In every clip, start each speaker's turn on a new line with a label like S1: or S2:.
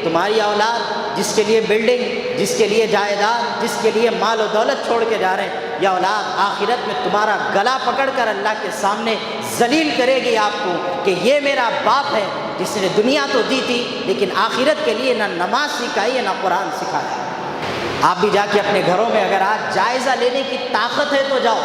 S1: تمہاری اولاد جس کے لیے بلڈنگ، جس کے لیے جائیداد، جس کے لیے مال و دولت چھوڑ کے جا رہے ہیں، یہ اولاد آخرت میں تمہارا گلا پکڑ کر اللہ کے سامنے ذلیل کرے گی آپ کو کہ یہ میرا باپ ہے جس نے دنیا تو دی تھی لیکن آخرت کے لیے نہ نماز سکھائی ہے نہ قرآن سکھایا۔ آپ بھی جا کے اپنے گھروں میں اگر آج جائزہ لینے کی طاقت ہے تو جاؤ،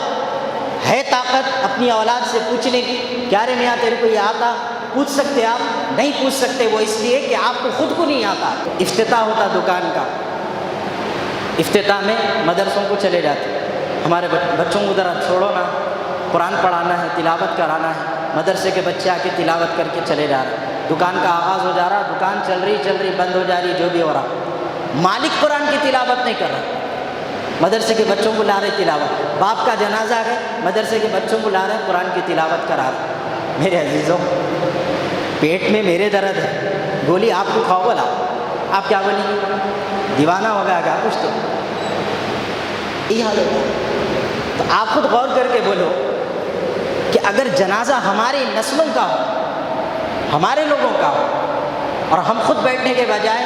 S1: ہے طاقت اپنی اولاد سے پوچھنے کی، کیا رے میاں تیرے کو یہ آتا؟ پوچھ سکتے آپ؟ نہیں پوچھ سکتے، وہ اس لیے کہ آپ کو خود کو نہیں آتا۔ افتتاح ہوتا دکان کا، افتتاح میں مدرسوں کو چلے جاتے، ہمارے بچوں کو ذرا چھوڑو نا، قرآن پڑھانا ہے، تلاوت کرانا ہے، مدرسے کے بچے آ کے تلاوت کر کے چلے جا رہے ہیں، دکان کا آغاز ہو جا رہا، دکان چل رہی بند ہو جا رہی، جو بھی ہو رہا، مالک قرآن کی تلاوت نہیں کر رہا، مدرسے کے بچوں کو لا رہے تلاوت، باپ کا جنازہ ہے، مدرسے کے بچوں کو لا رہے قرآن کی تلاوت کرا رہے۔ میرے عزیزوں، پیٹ میں میرے درد ہے، گولی آپ کو کھاؤ بولا، آپ کیا بولیں گے؟ دیوانہ ہو گیا کیا کچھ؟ تو یہ حال ہوگا۔ تو آپ خود غور کر کے بولو کہ اگر جنازہ ہماری نسلوں کا ہو، ہمارے لوگوں کا ہو، اور ہم خود بیٹھنے کے بجائے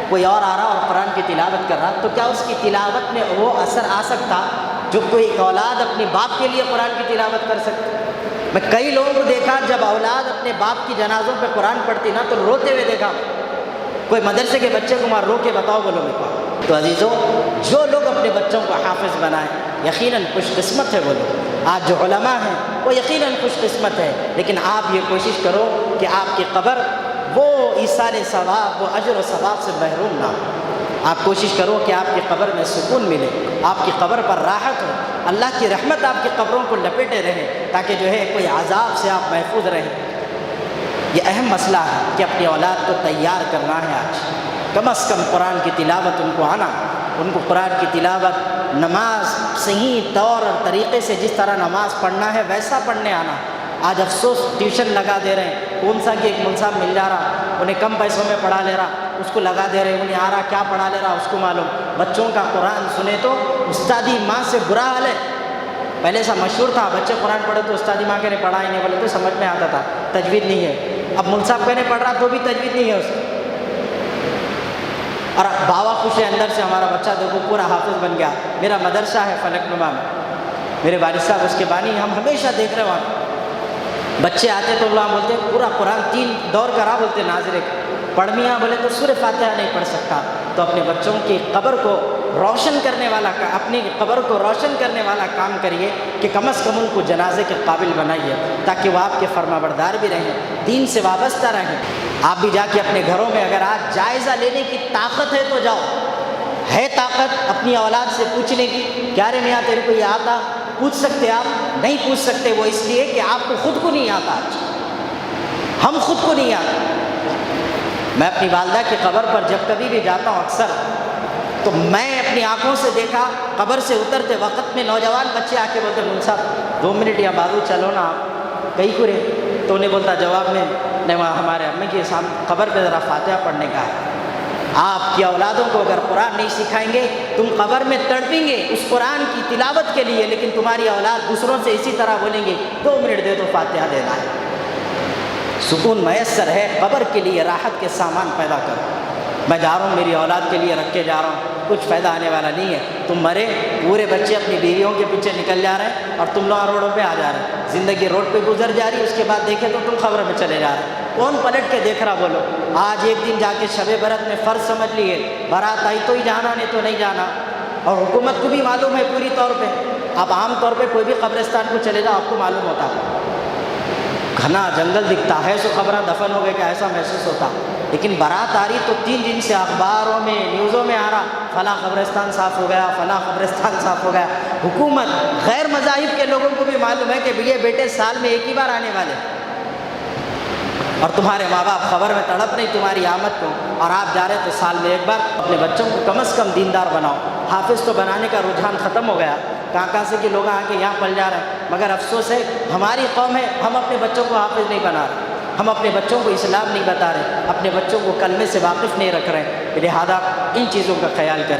S1: کوئی اور آ رہا اور قرآن کی تلاوت کر رہا، تو کیا اس کی تلاوت میں وہ اثر آ سکتا جو کوئی اولاد اپنے باپ کے لیے قرآن کی تلاوت کر سکتی؟ میں کئی لوگوں کو دیکھا جب اولاد اپنے باپ کی جنازوں پہ قرآن پڑھتی نا تو روتے ہوئے دیکھا، کوئی مدرسے کے بچے کو وہاں رو کے بتاؤ بولو میرے کو۔ تو عزیزوں، جو لوگ اپنے بچوں کو حافظ بنائیں یقیناً خوش قسمت ہے وہ لوگ، آج جو علماء ہیں وہ یقیناً خوش قسمت ہے، لیکن آپ یہ کوشش کرو کہ آپ کی قبر وہ ایصال ثواب، وہ اجر و ثواب سے محروم نہ ہو۔ آپ کوشش کرو کہ آپ کی قبر میں سکون ملے، آپ کی قبر پر راحت ہو، اللہ کی رحمت آپ کی قبروں کو لپیٹے رہے تاکہ جو ہے کوئی عذاب سے آپ محفوظ رہیں۔ یہ اہم مسئلہ ہے کہ اپنی اولاد کو تیار کرنا ہے آج، کم از کم قرآن کی تلاوت ان کو آنا، ان کو قرآن کی تلاوت، نماز صحیح طور اور طریقے سے جس طرح نماز پڑھنا ہے ویسا پڑھنے آنا۔ آج افسوس ٹیوشن لگا دے رہے ہیں، کون سا کہ ایک ملزم مل جا رہا، انہیں کم پیسوں میں پڑھا لے رہا، اس کو لگا دے رہے ہیں، انہیں آ رہا کیا پڑھا لے رہا اس کو معلوم۔ بچوں کا قرآن سنے تو استادی ماں سے برا حال ہے۔ پہلے ایسا مشہور تھا، بچے قرآن پڑھے تو استادی ماں کے نے پڑھا ہی نہیں، بولے تو سمجھ میں آتا تھا، تجوید نہیں ہے۔ اب مول صاحب کہنے پڑھ رہا تو بھی تجوید نہیں ہے اس کو، اور باوا خوش ہے اندر سے ہمارا بچہ دیکھو پورا حافظ بن گیا۔ میرا مدرسہ ہے فلک نما میں، میرے والد صاحب اس کے بانی، ہم ہمیشہ دیکھ رہے وہاں بچے آتے تو اللہ بولتے پورا قرآن 3 دور کرا، بولتے ناظرے پڑھ میاں، بولے تو سورہ فاتحہ نہیں پڑھ سکتا۔ تو اپنے بچوں کی قبر کو روشن کرنے والا، اپنی قبر کو روشن کرنے والا کام کریے کہ کم از کم ان کو جنازے کے قابل بنائیے تاکہ وہ آپ کے فرما بردار بھی رہیں، دین سے وابستہ رہیں۔ آپ بھی جا کے اپنے گھروں میں اگر آج جائزہ لینے کی طاقت ہے تو جاؤ، ہے طاقت اپنی اولاد سے پوچھنے کی، کیا رے میاں تیرے کو یہ آتا؟ پوچھ سکتے آپ؟ نہیں پوچھ سکتے، وہ اس لیے کہ آپ کو خود کو نہیں آتا، آج ہم خود کو نہیں آتا۔ میں اپنی والدہ کی قبر پر جب کبھی بھی جاتا ہوں اکثر، تو میں اپنی آنکھوں سے دیکھا قبر سے اترتے وقت میں نوجوان بچے آ کے بولتے مول صاحب 2 منٹ یا بابو چلو نا آپ کہیں کو رے، تو انہیں بولتا جواب میں نہیں، وہاں ہمارے امی کی قبر پہ ذرا فاتحہ پڑھنے کا ہے۔ آپ کی اولادوں کو اگر قرآن نہیں سکھائیں گے تم قبر میں تڑپیں گے اس قرآن کی تلاوت کے لیے، لیکن تمہاری اولاد دوسروں سے اسی طرح بولیں گے 2 منٹ دے دو فاتحہ دینا ہے۔ سکون میسر ہے، قبر کے لیے راحت کے سامان پیدا کرو۔ میں جا رہا ہوں میری اولاد کے لیے رکھ کے جا رہا ہوں، کچھ فائدہ آنے والا نہیں ہے۔ تم مرے پورے بچے اپنی بیویوں کے پیچھے نکل جا رہے ہیں اور تم لوگ روڈوں پہ آ جا رہے ہیں، زندگی روڈ پہ گزر جا رہی ہے، اس کے بعد دیکھے تو تم قبر میں چلے جا رہے ہیں۔ کون پلٹ کے دیکھ رہا بولو؟ آج ایک دن جا کے شب برات میں فرض سمجھ لیے، بارات آئی تو ہی جانا نہیں تو نہیں جانا، اور حکومت کو بھی معلوم ہے پوری طور پہ۔ اب عام طور پہ کوئی بھی قبرستان کو چلے جاؤ آپ کو معلوم ہوتا ہے، گھنا جنگل دکھتا ہے، سو خبریں دفن ہو گئے کہ ایسا محسوس ہوتا، لیکن بارات آ رہی تو 3 دن سے اخباروں میں نیوزوں میں آ رہا فلاں قبرستان صاف ہو گیا، فلاں قبرستان صاف ہو گیا۔ حکومت غیر مذاہب کے لوگوں کو بھی معلوم ہے کہ یہ بیٹے سال میں ایک ہی بار آنے والے، اور تمہارے ماں باپ خبر میں تڑپ نہیں تمہاری آمد کو، اور آپ جا رہے تو سال میں ایک بار۔ اپنے بچوں کو کم از کم دیندار بناؤ۔ حافظ تو بنانے کا رجحان ختم ہو گیا، کہاں سے کہ لوگ آ کے یہاں پل جا رہے ہیں، مگر افسوس ہے ہماری قوم ہے ہم اپنے بچوں کو حافظ نہیں بنا رہے، ہم اپنے بچوں کو اسلام نہیں بتا رہے، اپنے بچوں کو کلمے سے واقف نہیں رکھ رہے، لہذا ان چیزوں کا خیال کریں۔